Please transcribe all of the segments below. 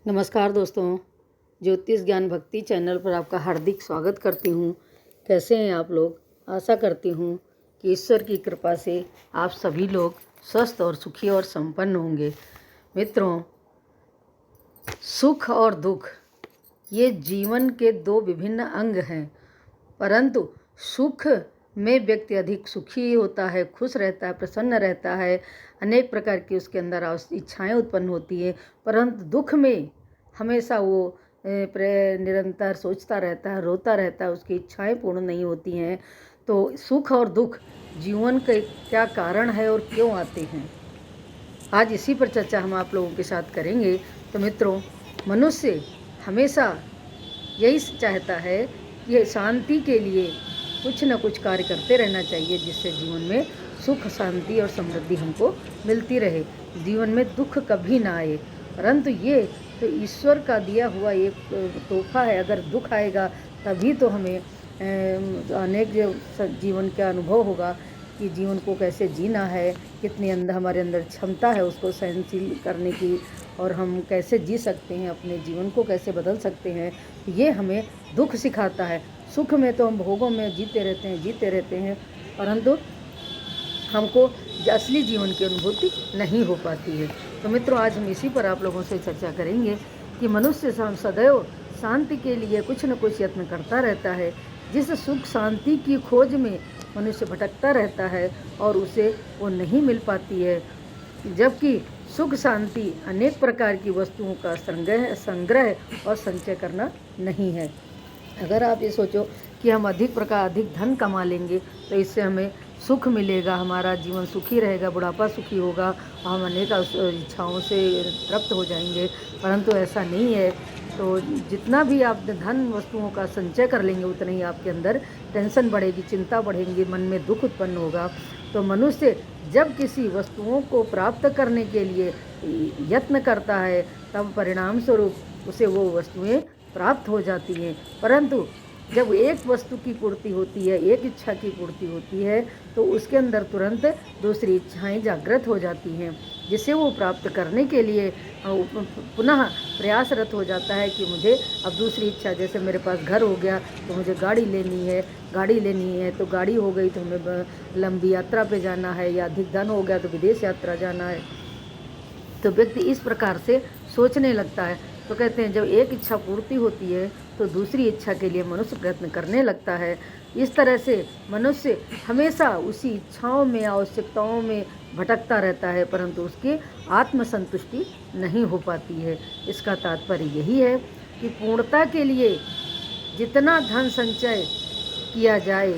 नमस्कार दोस्तों, ज्योतिष ज्ञान भक्ति चैनल पर आपका हार्दिक स्वागत करती हूँ। कैसे हैं आप लोग? आशा करती हूँ कि ईश्वर की कृपा से आप सभी लोग स्वस्थ और सुखी और संपन्न होंगे। मित्रों, सुख और दुख ये जीवन के दो विभिन्न अंग हैं, परंतु सुख में व्यक्ति अधिक सुखी होता है, खुश रहता है, प्रसन्न रहता है, अनेक प्रकार की उसके अंदर इच्छाएं उत्पन्न होती है। परंतु दुख में हमेशा वो निरंतर सोचता रहता है, रोता रहता है, उसकी इच्छाएं पूर्ण नहीं होती हैं। तो सुख और दुख जीवन के क्या कारण है और क्यों आते हैं, आज इसी पर चर्चा हम आप लोगों के साथ करेंगे। तो मित्रों, मनुष्य हमेशा यही चाहता है कि शांति के लिए कुछ न कुछ कार्य करते रहना चाहिए, जिससे जीवन में सुख, शांति और समृद्धि हमको मिलती रहे, जीवन में दुख कभी ना आए। परंतु ये तो ईश्वर का दिया हुआ एक तोहफा है। अगर दुख आएगा तभी तो हमें अनेक जीवन का अनुभव होगा कि जीवन को कैसे जीना है, कितनी हमारे अंदर क्षमता है उसको सहनशील करने की, और हम कैसे जी सकते हैं, अपने जीवन को कैसे बदल सकते हैं। ये हमें दुख सिखाता है। सुख में तो हम भोगों में जीते रहते हैं, परंतु हमको असली जीवन की अनुभूति नहीं हो पाती है। तो मित्रों, आज हम इसी पर आप लोगों से चर्चा करेंगे कि मनुष्य सदैव शांति के लिए कुछ न कुछ यत्न करता रहता है। जिस सुख शांति की खोज में मनुष्य भटकता रहता है और उसे वो नहीं मिल पाती है, जबकि सुख शांति अनेक प्रकार की वस्तुओं का संग्रह और संचय करना नहीं है। अगर आप ये सोचो कि हम अधिक धन कमा लेंगे तो इससे हमें सुख मिलेगा, हमारा जीवन सुखी रहेगा, बुढ़ापा सुखी होगा, हम अनेक इच्छाओं से तृप्त हो जाएंगे, परंतु ऐसा नहीं है। तो जितना भी आप धन वस्तुओं का संचय कर लेंगे, उतना ही आपके अंदर टेंशन बढ़ेगी, चिंता बढ़ेगी, मन में दुख उत्पन्न होगा। तो मनुष्य जब किसी वस्तुओं को प्राप्त करने के लिए यत्न करता है, तब परिणाम स्वरूप उसे वो वस्तुएं प्राप्त हो जाती हैं। परंतु जब एक वस्तु की पूर्ति होती है, एक इच्छा की पूर्ति होती है, तो उसके अंदर तुरंत दूसरी इच्छाएं जागृत हो जाती हैं, जिसे वो प्राप्त करने के लिए पुनः प्रयासरत हो जाता है कि मुझे अब दूसरी इच्छा, जैसे मेरे पास घर हो गया तो मुझे गाड़ी लेनी है, तो गाड़ी हो गई तो हमें लंबी यात्रा पे जाना है, या अधिक धन हो गया तो विदेश यात्रा जाना है। तो व्यक्ति इस प्रकार से सोचने लगता है। तो कहते हैं, जब एक इच्छा पूर्ति होती है तो दूसरी इच्छा के लिए मनुष्य प्रयत्न करने लगता है। इस तरह से मनुष्य हमेशा उसी इच्छाओं में, आवश्यकताओं में भटकता रहता है, परंतु उसकी आत्मसंतुष्टि नहीं हो पाती है। इसका तात्पर्य यही है कि पूर्णता के लिए जितना धन संचय किया जाए,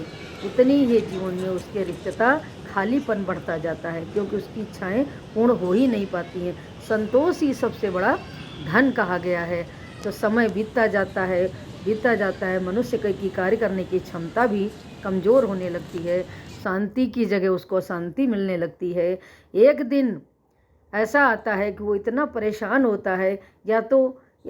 उतनी ही जीवन में उसके रिक्तता, खालीपन बढ़ता जाता है, क्योंकि उसकी इच्छाएं पूर्ण हो ही नहीं पाती हैं। संतोष ही सबसे बड़ा धन कहा गया है। तो समय बीतता जाता है, मनुष्य की कार्य करने की क्षमता भी कमज़ोर होने लगती है, शांति की जगह उसको अशांति मिलने लगती है। एक दिन ऐसा आता है कि वो इतना परेशान होता है, या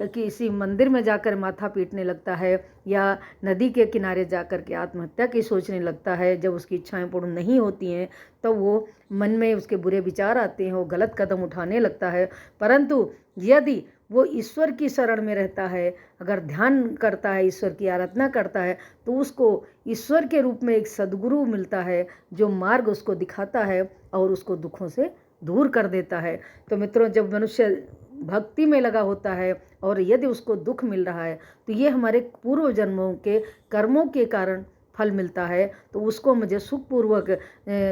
किसी मंदिर में जाकर माथा पीटने लगता है, या नदी के किनारे जाकर के आत्महत्या की सोचने लगता है। जब उसकी इच्छाएं पूर्ण नहीं होती हैं, तो वो मन में उसके बुरे विचार आते हैं, वो गलत कदम उठाने लगता है। परंतु यदि वो ईश्वर की शरण में रहता है, अगर ध्यान करता है, ईश्वर की आराधना करता है, तो उसको ईश्वर के रूप में एक सद्गुरु मिलता है, जो मार्ग उसको दिखाता है और उसको दुखों से दूर कर देता है। तो मित्रों, जब मनुष्य भक्ति में लगा होता है और यदि उसको दुख मिल रहा है, तो ये हमारे पूर्व जन्मों के कर्मों के कारण फल मिलता है। तो उसको मुझे सुखपूर्वक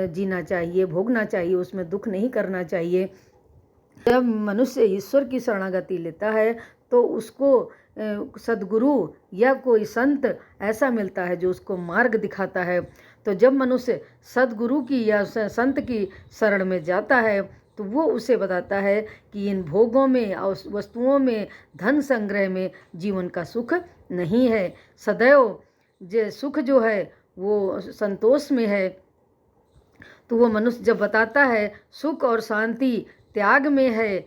जीना चाहिए, भोगना चाहिए, उसमें दुख नहीं करना चाहिए। जब मनुष्य ईश्वर की शरणागति लेता है, तो उसको सद्गुरु या कोई संत ऐसा मिलता है जो उसको मार्ग दिखाता है। तो जब मनुष्य सद्गुरु की या संत की शरण में जाता है, तो वो उसे बताता है कि इन भोगों में, वस्तुओं में, धन संग्रह में जीवन का सुख नहीं है। सदैव सुख जो है वो संतोष में है। तो वो मनुष्य जब बताता है सुख और शांति त्याग में है,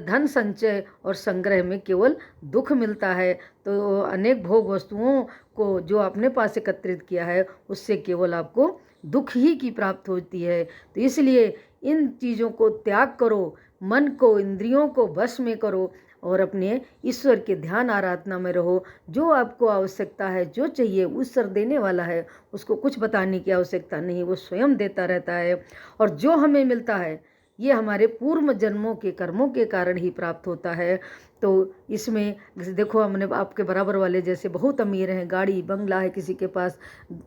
धन संचय और संग्रह में केवल दुख मिलता है, तो अनेक भोग वस्तुओं को जो आपने पास एकत्रित किया है, उससे केवल आपको दुख ही की प्राप्त होती है। तो इसलिए इन चीज़ों को त्याग करो, मन को, इंद्रियों को वश में करो, और अपने ईश्वर के ध्यान आराधना में रहो। जो आपको आवश्यकता है, जो चाहिए, ईश्वर देने वाला है, उसको कुछ बताने की आवश्यकता नहीं, वो स्वयं देता रहता है। और जो हमें मिलता है ये हमारे पूर्व जन्मों के कर्मों के कारण ही प्राप्त होता है। तो इसमें देखो, हमने आपके बराबर वाले जैसे बहुत अमीर हैं, गाड़ी बंगला है, किसी के पास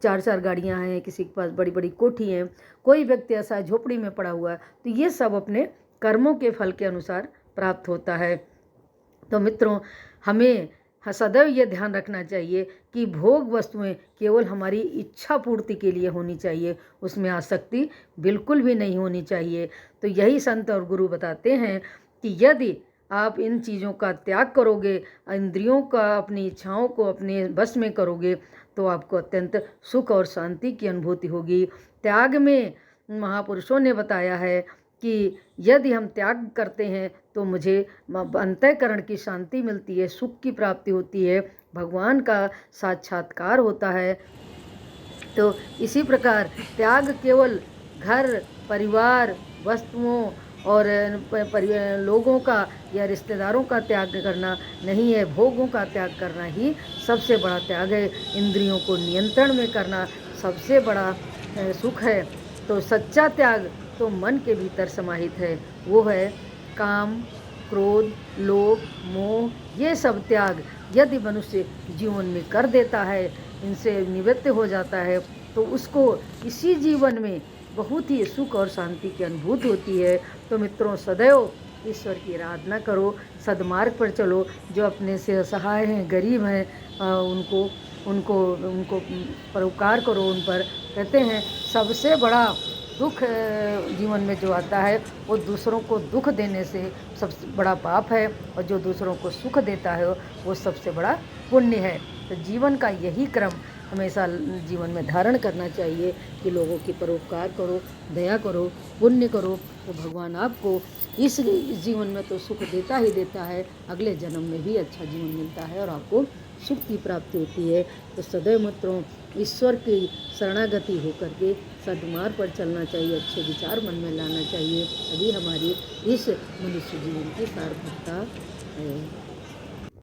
4-4 गाड़ियां हैं, किसी के पास बड़ी बड़ी कोठी हैं, कोई व्यक्ति ऐसा है झोपड़ी में पड़ा हुआ है। तो ये सब अपने कर्मों के फल के अनुसार प्राप्त होता है। तो मित्रों, हमें सदैव ये ध्यान रखना चाहिए कि भोग वस्तुएं केवल हमारी इच्छा पूर्ति के लिए होनी चाहिए, उसमें आसक्ति बिल्कुल भी नहीं होनी चाहिए। तो यही संत और गुरु बताते हैं कि यदि आप इन चीज़ों का त्याग करोगे, इंद्रियों का, अपनी इच्छाओं को अपने बस में करोगे, तो आपको अत्यंत सुख और शांति की अनुभूति होगी। त्याग में महापुरुषों ने बताया है कि यदि हम त्याग करते हैं तो मुझे अंतःकरण की शांति मिलती है, सुख की प्राप्ति होती है, भगवान का साक्षात्कार होता है। तो इसी प्रकार त्याग केवल घर परिवार वस्तुओं और लोगों का या रिश्तेदारों का त्याग करना नहीं है, भोगों का त्याग करना ही सबसे बड़ा त्याग है। इंद्रियों को नियंत्रण में करना सबसे बड़ा सुख है। तो सच्चा त्याग तो मन के भीतर समाहित है, वो है काम क्रोध लोभ मोह। ये सब त्याग यदि मनुष्य जीवन में कर देता है, इनसे निवृत्त हो जाता है, तो उसको इसी जीवन में बहुत ही सुख और शांति की अनुभूति होती है। तो मित्रों, सदैव ईश्वर की आराधना करो, सद्मार्ग पर चलो। जो अपने से असहाय हैं, गरीब हैं, उनको उनको उनको परोपकार करो उन पर। कहते हैं सबसे बड़ा दुख जीवन में जो आता है वो दूसरों को दुख देने से सबसे बड़ा पाप है, और जो दूसरों को सुख देता है वो सबसे बड़ा पुण्य है। तो जीवन का यही क्रम हमेशा जीवन में धारण करना चाहिए कि लोगों की परोपकार करो, दया करो, पुण्य करो, तो भगवान आपको इस जीवन में तो सुख देता ही देता है, अगले जन्म में भी अच्छा जीवन मिलता है और आपको सुख की प्राप्ति होती है। तो सदैव मित्रों, ईश्वर की शरणागति होकर के सद्मार्ग पर चलना चाहिए, अच्छे विचार मन में लाना चाहिए, तभी हमारी इस मनुष्य जीवन की सार्थकता है।